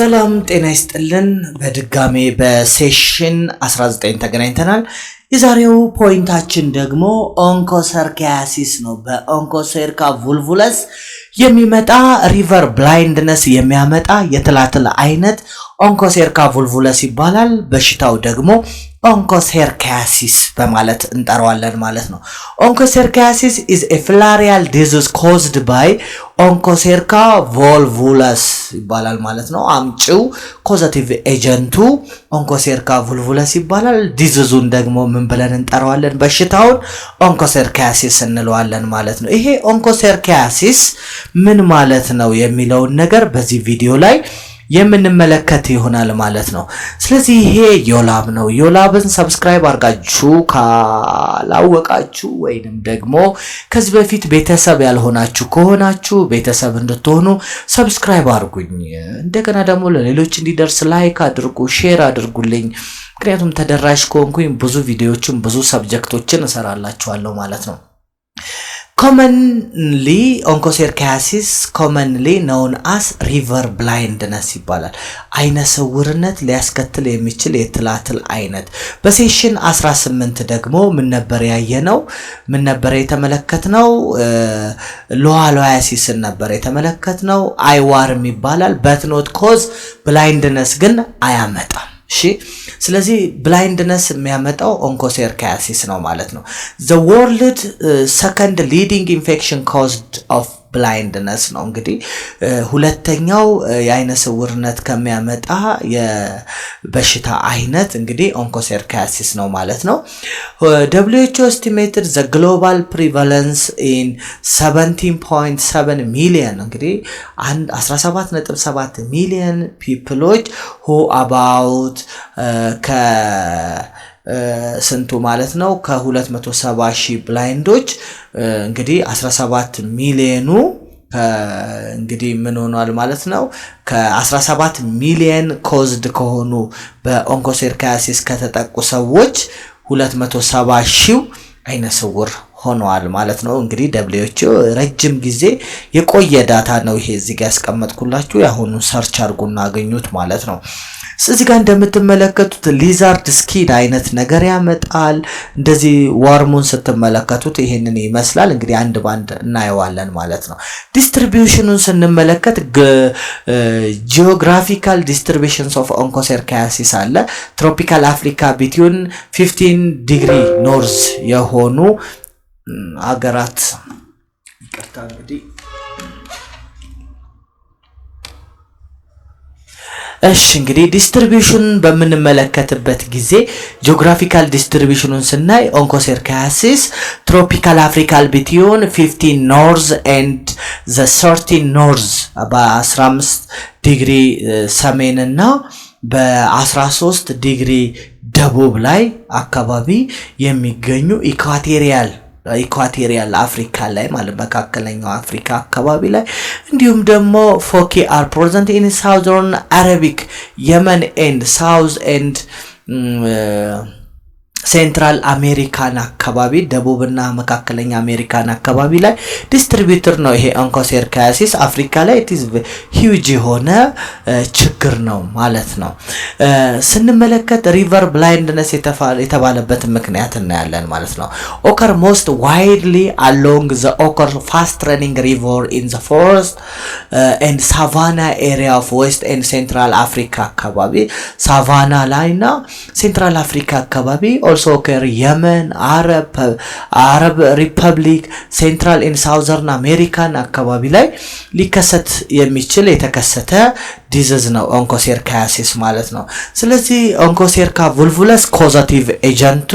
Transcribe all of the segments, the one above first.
ሰላም ጤና ይስጥልን በድጋሜ በሴሽን 19 ተገናኝተናል። የዛሬው ፖይንታችን ደግሞ ኦንኮሰርካያሲስ ነው። በኦንኮሴርካ ቮልቮለስ የሚመጣ ሪቨር ብላይንድነስ የሚያመጣ የትላትል አይነት ኦንኮሴርካ ቮልቮለስ ይባላል። በሽታው ደግሞ ኦንኮሰርካያሲስ በማለት እንጠራዋለን ማለት ነው። ኦንኮሰርካያሲስ is a filarial disease caused by ኦንኮሴርካ ቮልቮለስ ይባላል ማለት ነው። አምጪው ኮዛቲቭ ኤጀንቱ ኦንኮሴርካ ቮልቮለስ ይባላል። ዲዚዙን ደግሞ ምን ብለን እንጠራዋለን? በሽታውን ኦንኮሰርካያሲስ እንለዋለን ማለት ነው። ይሄ ኦንኮሰርካያሲስ ምን ማለት ነው የሚለውን ነገር በዚህ ቪዲዮ ላይ የምንመለከት ይሆናል ማለት ነው። ስለዚህ ይሄ ዮላብ ነው። ዮላብን ሰብስክራይብ አድርጋችሁ ካላወቃችሁ ወይንም ደግሞ ከዚህ በፊት ቤተሰብ ያልሆናችሁ ከሆናችሁ ቤተሰብ እንድትሆኑ ሰብስክራይብ አድርጉኝ። እንደገና ደግሞ ለሌሎች እንዲደርስ ላይክ አድርጉ፣ ሼር አድርጉልኝ። ምክንያቱም ተደራሽ ከሆንኩኝ ብዙ ቪዲዮዎችን ብዙ ሰብጀክቶችን እሰራላችኋለሁ ማለት ነው። commonly onchocerciasis commonly known as river blindness ይባላል። አይነ ስውርነት ሊያስከትል የሚችል የትላትል አይነት። በሴሽን 18 ደግሞ ምን ነበር ያየነው? ምን ነበር የተመለከትነው? ሎሃሎያሲስ ነበር የተመለከትነው። አይዋርም ይባላል። but not cause blindness ግን አያመጣም። እሺ ስለዚህ ብላይንድነስ የሚያመጣው ኦንኮሰርካያሲስ ነው ማለት ነው። the world second leading infection caused of blindness ነው እንግዲህ ሁለተኛው የአይነ ስውርነት ከሚያመጣ የበሽታ አይነት እንግዲህ ኦንኮሰርካያሲስ ነው ማለት ነው። WHO estimated the global prevalence in 17.7 million እንግዲህ 17.7 ሚሊዮን ፒፕሎች who about ስንቱ ማለት ነው ከ270 ሺህ ብላይንዶች እንግዲህ 17 ሚሊዮኑ እንግዲህ ምን ሆኗል ማለት ነው ከ17 ሚሊዮን ኮዝድ ከሆኑ በኦንኮሰርካያሲስ ከተጠቁ ሰዎች 270 ሺህ አይነ ስውር ሆኗል ማለት ነው። እንግዲህ WHO ረጅም ጊዜ የቆየ ዳታ ነው ይሄ እዚህ ጋር ያስቀመጥኩላችሁ። ያሁኑ ሰርች አድርጉና አገኙት ማለት ነው። እዚህ ጋር እንደምትመለከቱት ሊዛርድ ስኪን አይነት ነገር ያመጣል። እንደዚህ ዋርሙን ስትመለከቱት ይሄንን ይመስላል። እንግዲህ አንድ ባንድ እናየዋለን ማለት ነው። ዲስትሪቢዩሽኑን ስንመለከት ጂኦግራፊካል ዲስትሪቢዩሽንስ ኦፍ ኦንኮሰርካያሲስ አለ። ትሮፒካል አፍሪካ ቢትዊን 15 ዲግሪ ኖርዝ የሆኑ አገራት ይቅርታ እንግዲህ እሺ እንግዲህ ዲስትሪቢዩሽን በምንመለከትበት ጊዜ ጂኦግራፊካል ዲስትሪቢዩሽኑን ስናይ ኦንኮሰርካያሲስ ትሮፒካል አፍሪካል ቢትዊን 15 ኖርዝ ኤንድ ዘ 13 ኖርዝ በ15 ዲግሪ ሰሜንና በ13 ዲግሪ ደቡብ ላይ አካባቢ የሚገኙ ኢኳቶሪያል አፍሪካ ላይ ማለት መካከለኛው አፍሪካ አካባቢ ላይ እንዲሁም ደግሞ ፎኪ አር ፕሬዘንት ኢን ሳውዘርን አረቢክ የመን ኤንድ ሳውዝ ኤንድ ሴንትራል አሜሪካን አካባቢ ደቡብና መካከለኛ አሜሪካን አካባቢ ላይ ዲስትሪቢዩተር ነው ይሄ ኦንኮሰርካያሲስ። አፍሪካ ላይ ኢትስ ሂውጅ የሆነ ችግር ነው ማለት ነው። ስንመለከት ሪቨር ብላይንድነስ የተባለበት ምክንያት እናያለን ማለት ነው። ኦከር ሞስት ዋይድሊ አሎንግ ዘ ኦከር ፋስት ረኒንግ ሪቨር ኢን ዘ ፎረስት ኤንድ ሳቫና ኤሪያ ኦፍ ዌስት ኤንድ ሴንትራል አፍሪካ አካባቢ ሳቫና ላይና ሴንትራል አፍሪካ አካባቢ also occur የመን አረብ ሪፐብሊክ ሴንትራል ኤንድ ሳውዘርን አሜሪካን አካባቢ ላይ ሊከሰት የሚችል የተከሰተ ዲዚዝ ነው ኦንኮሰርካያሲስ ማለት ነው። ስለዚህ ኦንኮሴርካ ቮልቮለስ ኮዛቲቭ ኤጀንቱ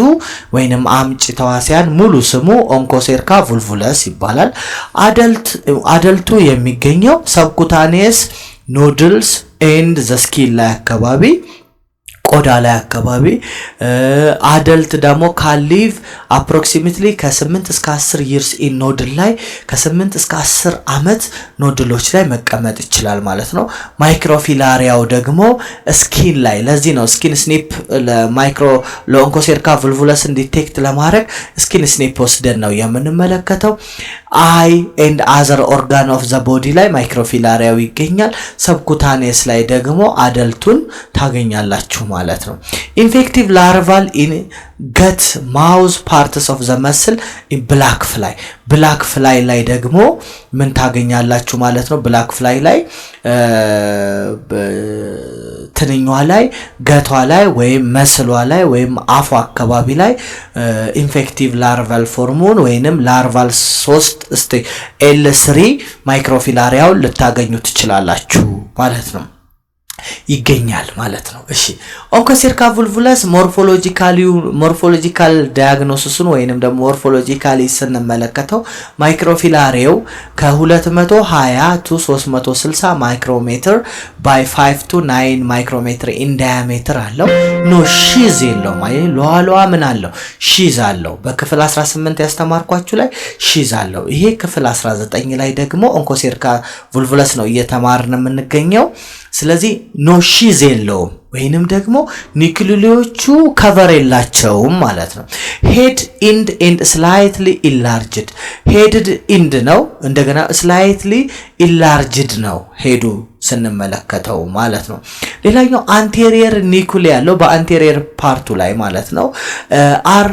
ወይንም አምጪ ተዋሲያን ሙሉ ስሙ ኦንኮሴርካ ቮልቮለስ ይባላል። አደልቱ የሚገኘው ሰብኩታኒየስ ኖድልስ ኤንድ ዘ ስኪን ላይ አካባቢ ቆዳ ላይ አካባቢ አደልት ደግሞ ካሊቭ አፕሮክሲሜትሊ ከ8 እስከ 10 years in ኖድል ላይ ከ8 እስከ 10 አመት ኖድሎች ላይ መቀመጥ ይችላል ማለት ነው። ማይክሮፊላሪያው ደግሞ ስኪን ላይ ለዚህ ነው ስኪን ስኒፕ ለኦንኮሴርካ ቮልቮለስን ዲቴክት ለማድረግ ስኪን ስኒፕ ወስደን ነው የምንመለከተው። አይ ኤንድ አዘር ኦርጋን ኦፍ ዘ ቦዲ ላይ ማይክሮፊላሪያው ይገኛል። ሰብኩታኔስ ላይ ደግሞ አደልቱን ታገኛላችሁ ማለት ነው። ኢንፌክቲቭ ላርቫል ኢን ገት ማውዝ ፓርትስ ኦፍ ዘ መስል ብላክ ፍላይ ላይ ደግሞ ምን ታገኛላችሁ ማለት ነው። ብላክ ፍላይ ላይ ትንኟ ላይ ገቷ ላይ ወይም መስሏ ላይ ወይም አፏ አካባቢ ላይ ኢንፌክቲቭ ላርቫል ፎርሙን ወይንም ላርቫል 3 L3 ማይክሮፊላሪያው ልታገኙ ትችላላችሁ ማለት ነው ይገኛል ማለት ነው። እሺ ኦንኮሴርካ ቮልቮለስ ሞርፎሎጂካል ዳያግኖሲስን ወይንም ደግሞ ሞርፎሎጂካሊ ስንመለከተው ማይክሮፊላሪያው ከ220 to 360 ማይክሮሜትር by 5 to 9 ማይክሮሜትር ኢን ዳያሜትር አለው። ኖ ሺዝ የለውም። ለዋለዋ ምን አለው? ሺዝ አለው። በክፍል 18 ያስተማርኳችሁ ላይ ሺዝ አለው። ይሄ ክፍል 19 ላይ ደግሞ ኦንኮሴርካ ቮልቮለስ ነው እየተማርን የምንገኘው። ስለዚህ ኖ ሺዝ የለውም ወይንም ደግሞ ኒክሉሊዮቹ ከቨር የላቸውም ማለት ነው። ሄድ ኢንድ ኤንድ ስላይትሊ ኢላርጅድ ሄድድ ኢንድ ነው። እንደገና ስላይትሊ ኢላርጅድ ነው ሄዱ ስንመለከተው ማለት ነው። ሌላኛው አንቴሪየር ኒኩሊ ያለው በአንቴሪየር ፓርቱ ላይ ማለት ነው። አር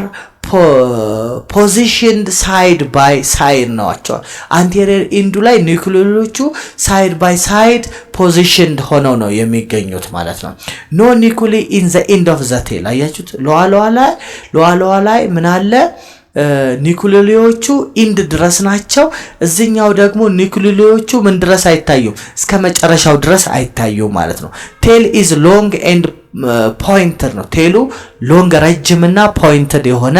ፖዚሽንድ ሳይድ ባይ ሳይድ ናቸው። አንቴሪየር ኢንዱ ላይ ኒኩሊዮቹ ሳይድ ባይ ሳይድ ፖዚሽንድ ሆነው ነው የሚገኙት ማለት ነው። ኖ ኒኩሊ ኢን ዘ ኢንድ ኦፍ ዘ ቴል አያችሁት። ለዋለዋ ላይ ምን አለ? ኒኩሊዮቹ ኢንድ ድረስ ናቸው። እዚህኛው ደግሞ ኒኩሊዮቹ ምን ድረስ አይታዩም? እስከ መጨረሻው ድረስ አይታዩም ማለት ነው። ቴል ኢዝ ሎንግ ኤንድ ፖይንትድ ነው። ቴሉ ሎንግ ረጅምና ፖይንትድ የሆነ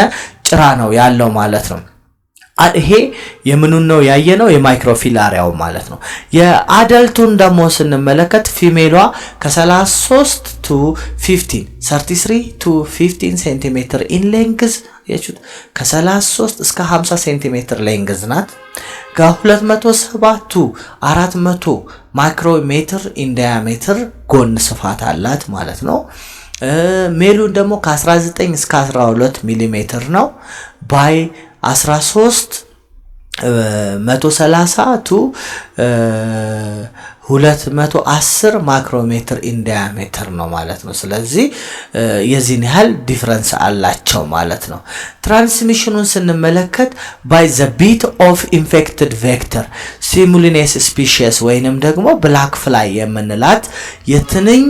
ጭራ ነው ያለው ማለት ነው። ይሄ የምኑን ነው ያየነው? የማይክሮፊላሪያው ማለት ነው። የአደልቱን ደግሞ ስንመለከት ፊሜሏ ከ33 to 15 33 to 15 ሴንቲሜትር ኢን ሌንግዝ ያችሁት ከ33 እስከ 50 ሴንቲሜትር ሌንግዝ ናት። ከ270 to 400 ማይክሮሜትር ኢን ዳያሜትር ጎን ስፋት አላት ማለት ነው። ሜሉን ደግሞ ከ19 እስከ 12 ሚሊሜትር ነው። ባይ 13 130 to 210 ማይክሮሜትር ኢን ዳያሜትር ነው ማለት ነው። ስለዚህ የዚህን ያህል ዲፈረንስ አላቸው ማለት ነው። ትራንስሚሽኑን ስንመለከት ባይ ዘ ቢት ኦፍ ኢንፌክትድ ቬክተር ሲሙሊኔስ ስፒሺስ ወይንም ደግሞ ብላክ ፍላይ የምንላት የትንኝ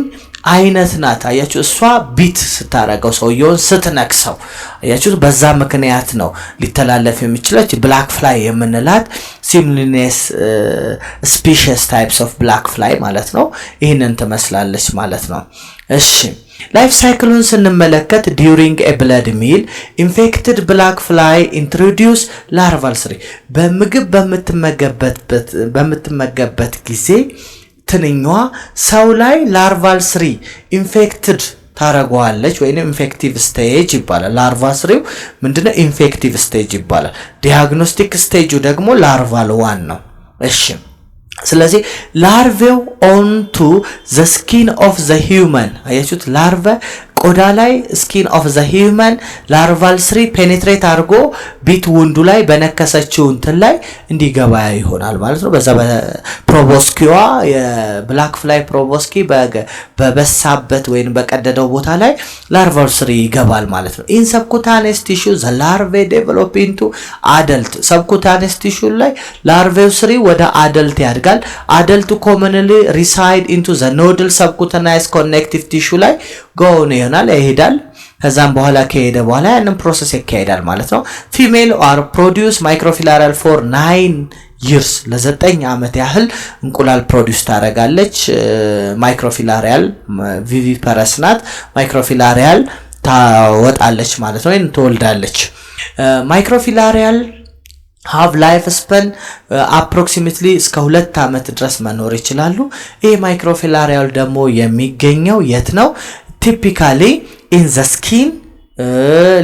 አይነት ናት። አያችሁ እሷ ቢት ስታረገው ሰውየውን ስትነክሰው አያችሁ በዛ ምክንያት ነው ሊተላለፍ የሚችለው። ብላክ ፍላይ የምንላት ሲሙሊኔስ ስፒሺስ ታይፕስ ኦፍ ብላክ ፍላይ ማለት ነው። ይሄንን ትመስላለች ማለት ነው። እሺ ላይፍ ሳይክሉን ስንመለከት ዲዩሪንግ ኤ ብለድ ሚል ኢንፌክትድ ብላክ ፍላይ ኢንትሮዲዩስ ላርቫል ስሪ በምግብ በምትመገበት ጊዜ ትንኟ ሰው ላይ ላርቫል ስሪ ኢንፌክትድ ታረጋዋለች ወይንም ኢንፌክቲቭ ስቴጅ ይባላል። ላርቫ ስሪው ምንድነው? ኢንፌክቲቭ ስቴጅ ይባላል። ዲያግኖስቲክ ስቴጁ ደግሞ ላርቫል 1 ነው። እሺ ስለዚህ ላርቬው ኦንቱ ዘ ስኪን ኦፍ ዘ ሂውመን አያችሁት ላርቫ ቆዳ ላይ ስኪን ኦፍ ዘ ሂውመን ላርቫል ስሪ ፔኔትሬት አድርጎ ቢት ውንዱ ላይ በነከሰችው እንትን ላይ እንዲገባ ይሆናል ማለት ነው። በዛ በፕሮቦስኪዋ የብላክ ፍላይ ፕሮቦስኪ በበሳበት ወይም በቀደደው ቦታ ላይ ላርቫል ስሪ ይገባል ማለት ነው። ኢን ሰብኩታኔስ ቲሹ ዘ ላርቬ ዴቨሎፕ ኢንቱ አደልት ሰብኩታኔስ ቲሹ ላይ ላርቬው ስሪ ወደ አደልት ያድጋል። አደልቱ ኮመንሊ ሪሳይድ ኢንቱ ዘ ኖድል ሰብኩታናይስ ኮኔክቲቭ ቲሹ ላይ ጎን ይሄዳል። ከዛም በኋላ ከሄደ በኋላ ያንን ፕሮሰስ ያካሂዳል ማለት ነው። ፊሜል አር ፕሮዲዩስ ማይክሮፊላሪያል ፎር 9 years ለ9 ዓመት ያህል እንቁላል ፕሮዲዩስ ታረጋለች። ማይክሮፊላሪያል ቪቪፐረስ ናት። ማይክሮፊላሪያል ታወጣለች ማለት ነው ወይም ትወልዳለች። ማይክሮፊላሪያል have life span approximately እስከ 2 ዓመት ድረስ መኖር ይችላሉ። ይሄ ማይክሮፊላሪያል ደግሞ የሚገኘው የት ነው? typically in the skin,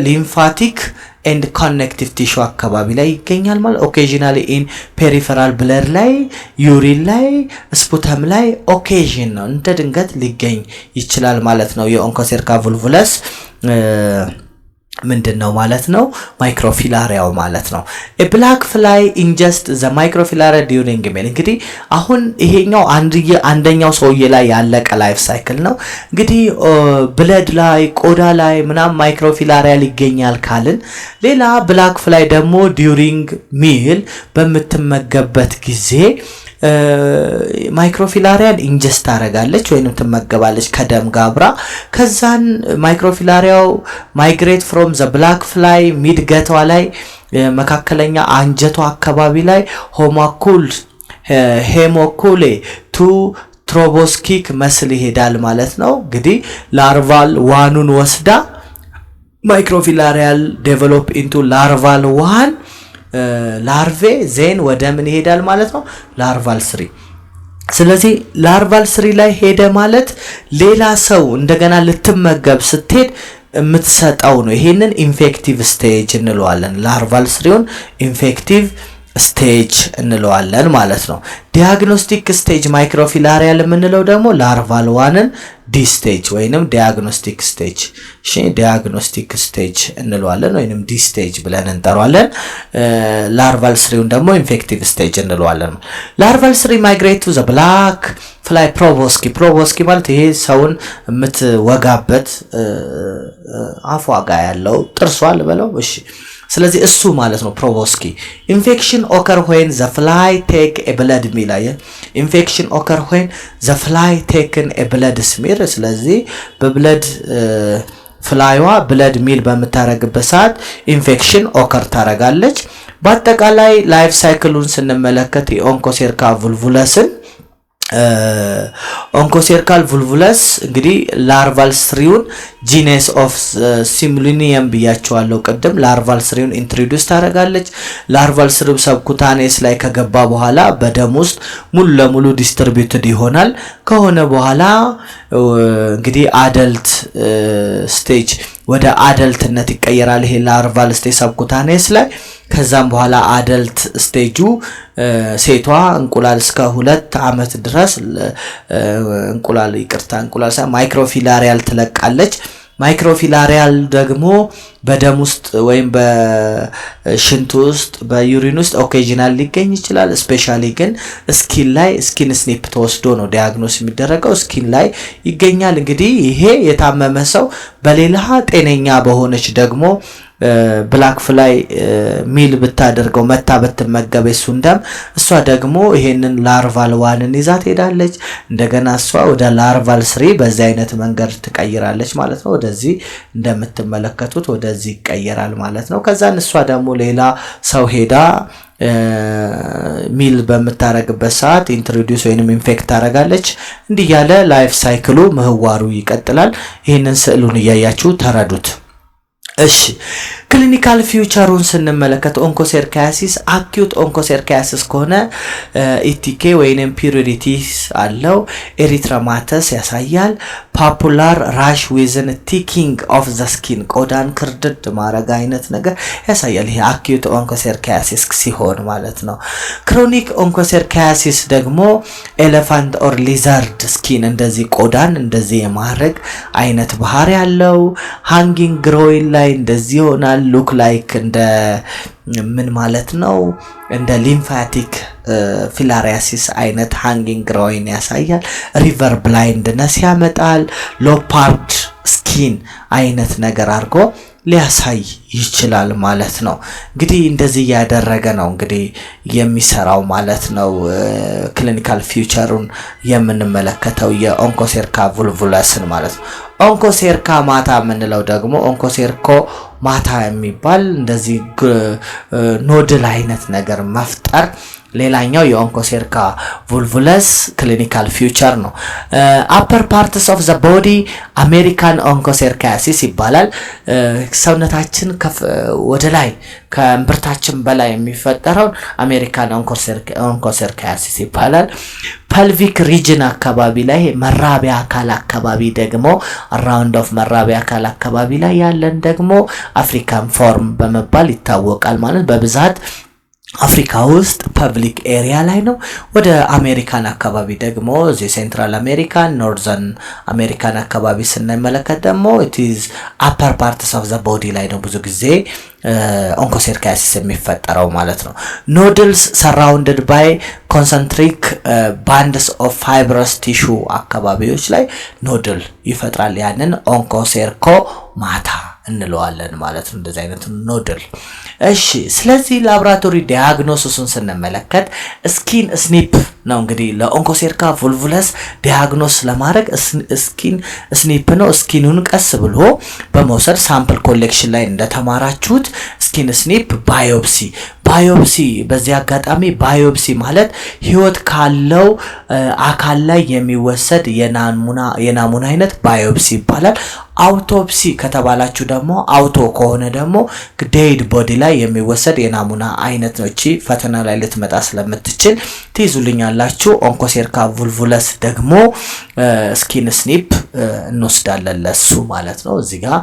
lymphatic and connective tissue አካባቢ ላይ ይገኛል ማለት occasionally in peripheral blood ላይ urine ላይ sputum ላይ occasion ነው እንደ ድንገት ሊገኝ ይችላል ማለት ነው የኦንኮሴርካ ቮልቮለስ ምንድነው ማለት ነው ማይክሮፊላሪያው ማለት ነው a black fly ingest the microfilaria during meal እንግዲህ አሁን ይሄኛው አንደኛው ሰውዬ ላይ ያለቀ ላይፍ ሳይክል ነው እንግዲህ ብለድ ላይ ቆዳ ላይ ምናም ማይክሮፊላሪያ ሊገኛል ካልን ሌላ black fly ደግሞ during meal በምትመገበት ጊዜ ማይክሮፊላሪያን ኢንጀስት አረጋለች ወይንም ትመገባለች ከደም ጋብራ ከዛን ማይክሮፊላሪያው ማይግሬት ፍሮም ዘ ብላክ ፍላይ ሚድ ገቷ ላይ መካከለኛ አንጀቷ አካባቢ ላይ ሄሞኩሌ ቱ ትሮቦስኪክ መስል ይሄዳል ማለት ነው እንግዲህ ላርቫል ዋኑን ወስዳ ማይክሮፊላሪያል ዴቨሎፕ ኢንቱ ላርቫል ዋን ላርቬ ዜን ወደ ምን ይሄዳል ማለት ነው ላርቫል ስሪ ስለዚህ ላርቫል ስሪ ላይ ሄደ ማለት ሌላ ሰው እንደገና ልትመገብ ስትሄድ የምትሰጣው ነው ይሄንን ኢንፌክቲቭ ስቴጅ እንለዋለን ላርቫል ስሪውን ኢንፌክቲቭ ስቴጅ እንለዋለን ማለት ነው ዲያግኖስቲክ ስቴጅ ማይክሮፊላሪያ ለምንለው ደግሞ ላርቫል ዋንን ዲ ስቴጅ ወይንም ዲያግኖስቲክ ስቴጅ እሺ ዲያግኖስቲክ ስቴጅ እንለዋለን ወይንም ዲ ስቴጅ ብለን እንጠራዋለን ላርቫል ስሪውን ደግሞ ኢንፌክቲቭ ስቴጅ እንለዋለን ላርቫል ስሪ ማይግሬት ቱ ዘ ብላክ ፍላይ ፕሮቦስኪ ማለት ይሄ ሰውን የምትወጋበት አፏጋ ያለው ጥርሷል በለው እሺ ስለዚህ እሱ ማለት ነው ፕሮቦስኪ ኢንፌክሽን ኦከር when the fly take a blood meal ኢንፌክሽን ኦከር when the fly taken a blood smear ስለዚህ በብለድ ፍላይዋ ብለድ ሚል በመታረግበት ሰዓት ኢንፌክሽን ኦከር ታረጋለች በአጠቃላይ ላይፍ ሳይክሉን ስንመለከት የኦንኮሴርካ ቮልቮለስን ኦንኮሴርካል ቮልቮለስ እንግዲህ ላርቫል ስሪውን ጂነስ ኦፍ ሲሙሊኒየም ብያቸዋለሁ ቀደም ላርቫል ስሪውን ኢንትሮዲዩስ ታረጋለች ላርቫል ስሪው ሰብኩታኔስ ላይ ከገባ በኋላ በደም ውስጥ ሙሉ ለሙሉ ዲስትሪቢዩትድ ይሆናል ከሆነ በኋላ እንግዲህ አደልት ስቴጅ ወደ አደልትነት ይቀየራል ይሄ ላርቫል ስቴጅ ሰብኩታኔስ ላይ ከዛም በኋላ አደልት ስቴጁ ሴቷ እንቁላል እስከ 2 አመት ድረስ እንቁላል ማይክሮፊላሪያል ትለቃለች ማይክሮፊላሪያል ደግሞ በደም ውስጥ ወይም በሽንት ውስጥ በዩሪን ውስጥ ኦኬዥናል ሊገኝ ይችላል ስፔሻሊ ግን ስኪን ስኒፕ ተወስዶ ነው ዲያግኖስ የሚደረገው ስኪን ላይ ይገኛል እንግዲህ ይሄ የታመመ ሰው በሌላ ጤነኛ በሆነች ደግሞ ብላክ ፍላይ ሚል ብታደርገው መታ በትመገበ ሱንደም እሷ ደግሞ ይሄንን ላርቫል ዋንን ይዛት ሄዳለች እንደገና እሷ ወደ ላርቫል ስሪ በዚህ አይነት መንገድ ትቀይራለች ማለት ነው ወደዚህ እንደምትመለከቱት ወደዚህ ይቀየራል ማለት ነው ከዛን እሷ ደግሞ ሌላ ሰው ሄዳ ሚል በመታረግበት ሰዓት ኢንትሮዲዩስ ወይንም ኢንፌክት ታረጋለች እንዲህ ያለ ላይፍ ሳይክሉ ምህዋሩ ይቀጥላል ይሄንን ስዕሉን እያያችሁ ተረዱት እሺ ክሊኒካል ፊውቸሩን ስንመለከት ኦንኮሴርካያሲስ አኪዩት ኦንኮሴርካያሲስ ከሆነ ኢቲኬ ወይንም ፒሪዲቲስ አለው ኤሪትራማተስ ያሳያል ፓፑላር ራሽ ዊዝን ቲኪንግ ኦፍ ዘ ስኪን ቆዳን ክርድድ ማረጋ አይነት ነገር ያሳያል ይሄ አኪዩት ኦንኮሴርካያሲስ ሲሆን ማለት ነው ክሮኒክ ኦንኮሴርካያሲስ ደግሞ ኤሌፋንት ኦር ሊዛርድ ስኪን እንደዚህ ቆዳን እንደዚህ የማረግ አይነት ባህሪ ያለው ሃንጊንግ ግሮይን ላይ እንደዚህ ይሆናል look like እንደ ምን ማለት ነው እንደ ሊምፋቲክ ፊላሪያሲስ አይነት ሃንጊንግ ግሮይን ያሳያል ሪቨር ብላይንድነስ ያመጣል ሎፓርድ ስኪን አይነት ነገር አርጎ ሊያሳይ ይችላል ማለት ነው እንግዲህ እንደዚህ ያደረገ ነው እንግዲህ የሚሰራው ማለት ነው ክሊኒካል ፊውቸሩን የምንመለከተው የኦንኮሴርካ ቮልቮለስን ማለት ነው ኦንኮሴርካ ማታ ምንለው ደግሞ ኦንኮሴርኮ ማታ የሚባል እንደዚህ ኖድል አይነት ነገር መፍጠር ሌላኛው የኦንኮሴርካ ቮልቭለስ ክሊኒካል ፊውቸር ነው። አፐር ፓርትስ ኦፍ ዘ ቦዲ አሜሪካን ኦንኮሴርካያሲስ ይባላል። ሰውነታችን ወደ ላይ ከእምብርታችን በላይ የሚፈጠረውን አሜሪካን ኦንኮሴርካያሲስ ይባላል። ፐልቪክ ሪጅን አካባቢ ላይ መራቢያ አካል አካባቢ ደግሞ አራውንድ ኦፍ መራቢያ አካል አካባቢ ላይ ያለን ደግሞ አፍሪካን ፎርም በመባል ይታወቃል። ማለት በብዛት አፍሪካ ውስጥ ፐብሊክ ኤሪያ ላይ ነው። ወደ አሜሪካን አካባቢ ደግሞ እዚ ሴንትራል አሜሪካን ኖርዘርን አሜሪካን አካባቢ ስንመለከት ደግሞ it is upper parts of the body ላይ ነው ብዙ ጊዜ ኦንኮሴርካያሲስ የሚፈጠረው ማለት ነው። ኖድልስ ሰራውንድድ ባይ ኮንሰንትሪክ ባንድስ ኦፍ ፋይብረስ ቲሹ አካባቢዎች ላይ ኖድል ይፈጥራል። ያንን ኦንኮሴርኮማታ እንለዋለን ማለት ነው። እንደዚህ አይነት ኖድል። እሺ ስለዚህ ላብራቶሪ ዲያግኖሲሱን ስንመለከት ስኪን ስኒፕ ነው እንግዲህ ለኦንኮሴርካ ቮልቭለስ ዲያግኖስ ለማድረግ ስኪን ስኒፕ ነው። ስኪኑን ቀስ ብሎ በመውሰድ ሳምፕል ኮሌክሽን ላይ እንደተማራችሁት ስኪን ስኒፕ ባዮፕሲ በዚህ አጋጣሚ ባዮፕሲ ማለት ህይወት ካለው አካል ላይ የሚወሰድ የናሙና አይነት ባዮፕሲ ይባላል። አውቶፕሲ ከተባላችሁ ደግሞ አውቶ ከሆነ ደግሞ ዴድ ቦዲ ላይ የሚወሰድ የናሙና አይነት ነው። እቺ ፈተና ላይ ልትመጣ ስለምትችል ትይዙልኛላችሁ። ኦንኮሴርካ ቮልቭለስ ደግሞ ስኪን ስኒፕ እንወስዳለን ለሱ ማለት ነው። እዚህ ጋር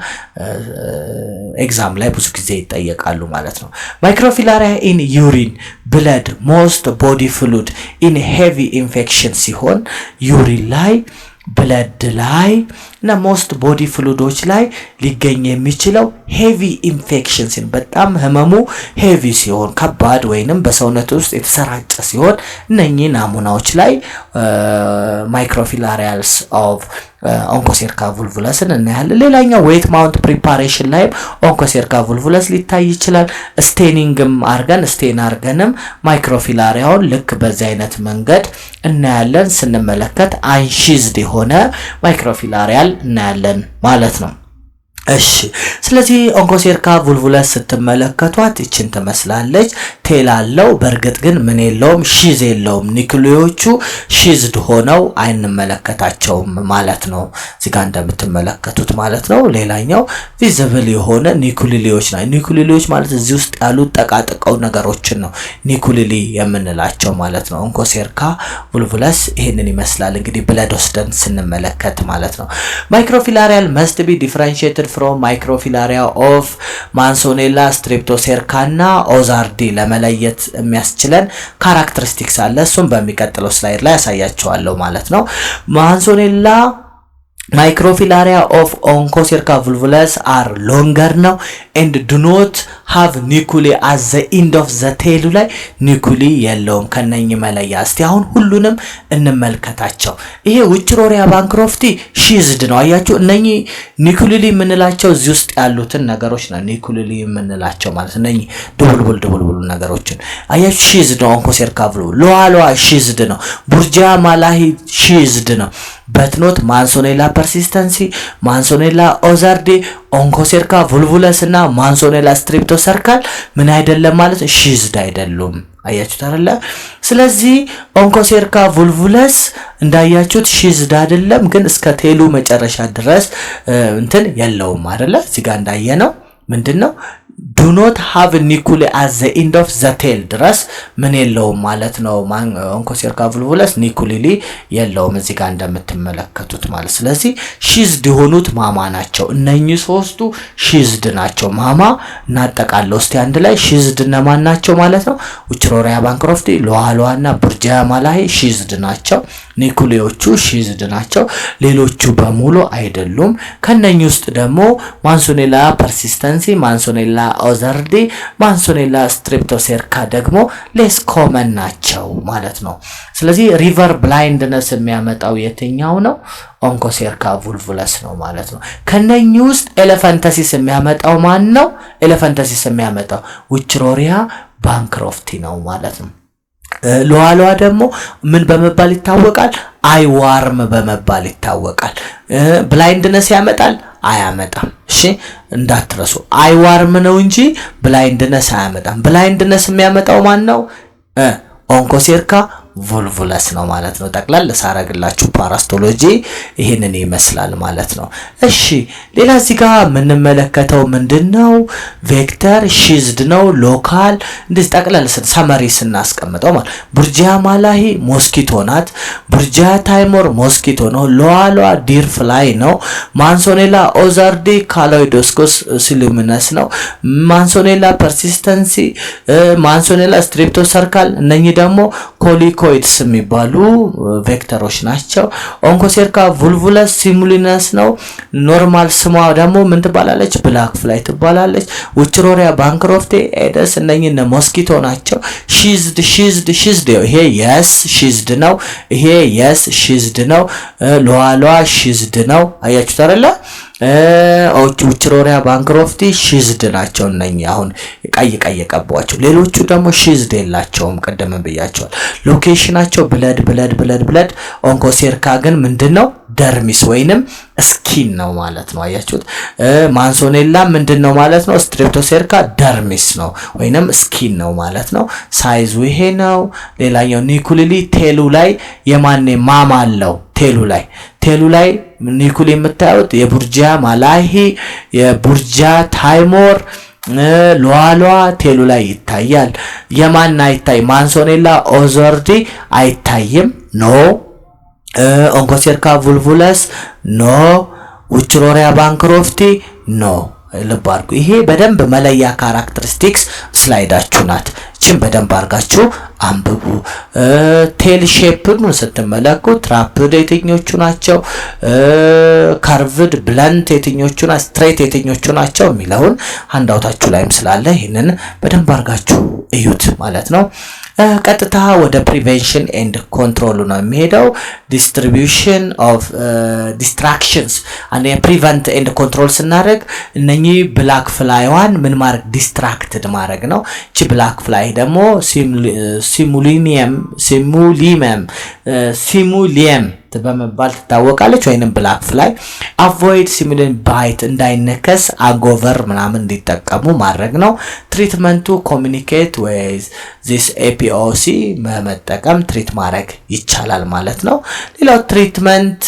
ኤግዛም ላይ ብዙ ጊዜ ይጠየቃሉ ማለት ነው። ማይክሮፊላሪያ ኢን ዩሪን ብለድ ሞስት ቦዲ ፍሉድ ኢን ሄቪ ኢንፌክሽን ሲሆን ዩሪን ላይ ብለድ ላይ እና ሞስት ቦዲ ፍሉዶች ላይ ሊገኝ የሚችለው ሄቪ ኢንፌክሽን ሲሆን በጣም ህመሙ ሄቪ ሲሆን ከባድ ወይንም በሰውነት ውስጥ የተሰራጨ ሲሆን እነኚህ ናሙናዎች ላይ ማይክሮፊላሪያልስ ኦፍ ኦንኮሴርካ ቮልቭለስን እናያለን። ሌላኛው ዌት ማውንት ፕሪፓሬሽን ላይ ኦንኮሴርካ ቮልቭለስ ሊታይ ይችላል። ስቴኒንግም አርገንም ማይክሮፊላሪያውን ልክ በዚህ አይነት መንገድ እናያለን። ስንመለከት አንሺዝድ የሆነ ማይክሮፊላሪያል እናያለን ማለት ነው። እሺ ስለዚህ ኦንኮሴርካ ቮልቭለስ ስትመለከቷት እቺን ትመስላለች። ቴል አለው፣ በርግጥ ግን ምን የለውም፣ ሺዝ የለውም። ኒኩሊዮቹ ሺዝድ ሆነው አይንመለከታቸውም ማለት ነው፣ እዚህ ጋር እንደምትመለከቱት ማለት ነው። ሌላኛው ቪዚብል የሆነ ኒኩሊዮች ናቸው። ኒኩሊዮች ማለት እዚህ ውስጥ ያሉ ጠቃጥቀው ነገሮችን ነው ኒኩሊሊ የምንላቸው ማለት ነው። ኦንኮሴርካ ቮልቭለስ ይሄንን ይመስላል እንግዲህ ብለድ ወስደን ስንመለከት ማለት ነው። ማይክሮፊላሪያል መስት ቢ ዲፈረንሺየትድ ፍሮም ማይክሮፊላሪያ ኦፍ ማንሶኔላ ስትሬፕቶሴርካ እና ኦዛርዲ ለመለየት የሚያስችለን ካራክተሪስቲክስ አለ። እሱም በሚቀጥለው ስላይድ ላይ ያሳያቸዋለሁ ማለት ነው። ማንሶኔላ ማይክሮፊላሪያ ኦፍ ኦንኮሴርካ ቮልቭለስ አር ሎንገር ነው and do not have ኒኩሊ at the end of the tail ላይ ኒኩሊ የለውም። ከነኝ መለያ እስቲ አሁን ሁሉንም እንመልከታቸው። ይሄ ዊችሮሪያ ባንክሮፍቲ ሺዝድ ነው። አያችሁ እነኚህ ኒኩሊሊ የምንላቸው እዚህ ውስጥ ያሉትን ነገሮች ነው ኒኩሊሊ የምንላቸው ማለት ነው። እነኚህ ድቡልቡል ነገሮችን አያችሁ ሺዝድ ነው። ኦንኮሴርካ ቮልቭለስ ሺዝድ ነው። ቡርጂያ ማላሂ ሺዝድ ነው። በትኖት ማንሶኔላ ፐርሲስተንሲ ማንሶኔላ ኦዛርዲ ኦንኮሴርካ ቮልቭለስ እና ማንሶኔላ ስትሬፕቶሰርካል ምን አይደለም ማለት ሺዝድ አይደሉም። አያችሁት አይደለ? ስለዚህ ኦንኮሴርካ ቮልቭለስ እንዳያችሁት ሺዝድ አይደለም፣ ግን እስከ ቴሉ መጨረሻ ድረስ እንትን የለውም አይደለ? እዚህ ጋር እንዳየነው ምንድነው do not have ኒኩሊ at the end of the tail ድረስ ምን የለውም ማለት ነው። ኦንኮሴርካ ቮልቭለስ ኒኩሊሊ የለውም እዚህ ጋር እንደምትመለከቱት ማለት። ስለዚህ ሺዝድ የሆኑት ማማ ናቸው። እነኚህ ሶስቱ ሺዝድ ናቸው። ማማ እናጠቃለው እስቲ አንድ ላይ ሺዝድ እነማን ናቸው ማለት ነው? ዊችሮሪያ ባንክሮፍቲ፣ ሎሃሎና ቡርጂያ ማላሂ ሺዝድ ናቸው። ኒኩሊዮቹ ሺዝድ ናቸው። ሌሎቹ በሙሉ አይደሉም። ከነኚህ ውስጥ ደግሞ ማንሶኔላ ፐርሲስተንሲ፣ ማንሶኔላ ኦዛርዲ፣ ማንሶኔላ ስትሬፕቶሴርካ ደግሞ ሌስ ኮመን ናቸው ማለት ነው። ስለዚህ ሪቨር ብላይንድነስ የሚያመጣው የትኛው ነው? ኦንኮሴርካ ቮልቭለስ ነው ማለት ነው። ከነኚህ ውስጥ ኤሌፋንታሲስ የሚያመጣው ማን ነው? ኤሌፋንታሲስ የሚያመጣው ዊችሮሪያ ባንክሮፍቲ ነው ማለት ነው። ሎሃሎዋ ደግሞ ምን በመባል ይታወቃል? አይዋርም በመባል ይታወቃል። ብላይንድነስ ያመጣል? አያመጣም። እሺ እንዳትረሱ፣ አይዋርም ነው እንጂ ብላይንድነስ አያመጣም። ብላይንድነስ የሚያመጣው ማን ነው? ኦንኮሴርካ ቮልቮለስ ነው ማለት ነው። ጠቅላላ ሳረግላችሁ ፓራስቶሎጂ ይሄንን ይመስላል ማለት ነው። እሺ ሌላ እዚህ ጋር የምንመለከተው ምንድነው? ቬክተር ሺዝድ ነው ሎካል እንደዚህ ጠቅላላ ሰመሪ ስናስቀምጠው ማለት ቡርጂያ ማላሂ ሞስኪቶ ናት። ቡርጂያ ታይሞር ሞስኪቶ ነው። ሎዋሏ ዲር ፍላይ ነው። ማንሶኔላ ኦዛርዲ ካሎይዶስኮስ ሲሉሚነስ ነው። ማንሶኔላ ፐርሲስተንሲ፣ ማንሶኔላ ስትሪፕቶሰርካል እነኚህ ደግሞ ኮሊኮይድስ የሚባሉ ቬክተሮች ናቸው። ኦንኮሴርካ ቮልቮለስ ሲሙሊነስ ነው። ኖርማል ስሟ ደግሞ ምን ትባላለች? ብላክ ፍላይ ትባላለች። ውችሮሪያ ባንክሮፍቴ ኤደስ እነኚህ ሞስኪቶ ናቸው። ሺዝድ ይሄ የስ ሺዝድ ነው። ይሄ የስ ሺዝድ ነው። ሎዋሏ ሺዝድ ነው። አያችሁት አይደለ? ውችሮሪያ ባንክሮፍቲ ሺዝድ ናቸው። እነኚህ አሁን ቀይ የቀባዋቸው ሌሎቹ ደግሞ ሺዝድ የላቸውም። ቀደም ብያቸዋል። ሎኬሽናቸው ብለድ ኦንኮሴርካ ግን ምንድነው? ደርሚስ ወይንም ስኪን ነው ማለት ነው። አያችሁት? ማንሶኔላ ምንድነው ማለት ነው? ስትሬፕቶሴርካ ደርሚስ ነው ወይንም ስኪን ነው ማለት ነው። ሳይዙ ይሄ ነው። ሌላኛው ኒኩሊሊ ቴሉ ላይ የማን ማማ አለው? ቴሉ ላይ ኒኩል የምታዩት የቡርጂያ ማላሂ የቡርጂያ ታይሞር ሎዋሏ ቴሉ ላይ ይታያል። የማን አይታይ? ማንሶኔላ ኦዛርዲ አይታይም። ኖ ኦንኮሴርካ ቮልቮለስ ኖ። ውችሮሪያ ባንክሮፍቲ ኖ። ልብ አድርጉ። ይሄ በደንብ መለያ ካራክተሪስቲክስ ስላይዳችሁ ናት። እቺን በደንብ አድርጋችሁ አንብቡ። ቴል ሼፕን ስትመለከቱ ትራፕድ የትኞቹ ናቸው? ካርቭድ ብለንት የትኞቹ ናቸው? ስትሬት የትኞቹ ናቸው የሚለውን ሃንዳውታችሁ ላይም ስላለ ይሄንን በደንብ አድርጋችሁ እዩት ማለት ነው። ቀጥታ ወደ ፕሪቬንሽን ኤንድ ኮንትሮል ነው የሚሄደው። ዲስትሪቢዩሽን ኦፍ ዲስትራክሽንስ አንዴ ፕሪቨንት ኤንድ ኮንትሮል ስናደርግ እነኚህ ብላክ ፍላይዋን ምን ማድረግ? ዲስትራክትድ ማድረግ ነው። እቺ ብላክ ፍላይ ደግሞ ሲሙሊየም በመባል ትታወቃለች። ወይንም ብላክ ፍላይ አቮይድ ሲሙሊየም ባይት እንዳይነከስ አጎቨር ምናምን እንዲጠቀሙ ማድረግ ነው። ትሪትመንቱ ኮሚኒኬት ዊዝ ዚስ ኤፒኦሲ በመጠቀም ትሪት ማድረግ ይቻላል ማለት ነው። ሌላው ትሪትመንት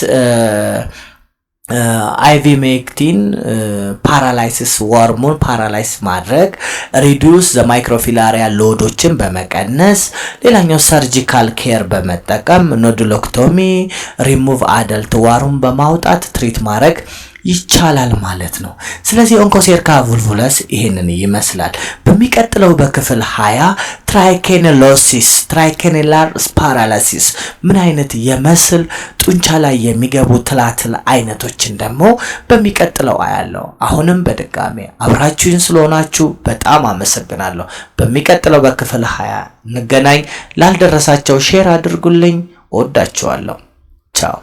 አይቪሜክቲን ፓራላይሲስ ወርሙን ፓራላይስ ማድረግ ሪዲዩስ ዘ ማይክሮፊላሪያ ሎዶችን በመቀነስ ሌላኛው ሰርጂካል ኬር በመጠቀም ኖዱሎክቶሚ ሪሙቭ አደልት ዋሩን በማውጣት ትሪት ማድረግ ይቻላል ማለት ነው። ስለዚህ ኦንኮሴርካ ቮልቮለስ ይሄንን ይመስላል። በሚቀጥለው በክፍል 20 ትራይኬኔላር ፓራላሲስ ምን አይነት የመስል ጡንቻ ላይ የሚገቡ ትላትል አይነቶችን ደግሞ በሚቀጥለው አያለው። አሁንም በድጋሚ አብራችሁን ስለሆናችሁ በጣም አመሰግናለሁ። በሚቀጥለው በክፍል 20 እንገናኝ። ላልደረሳቸው ሼር አድርጉልኝ። ወዳችኋለሁ። ቻው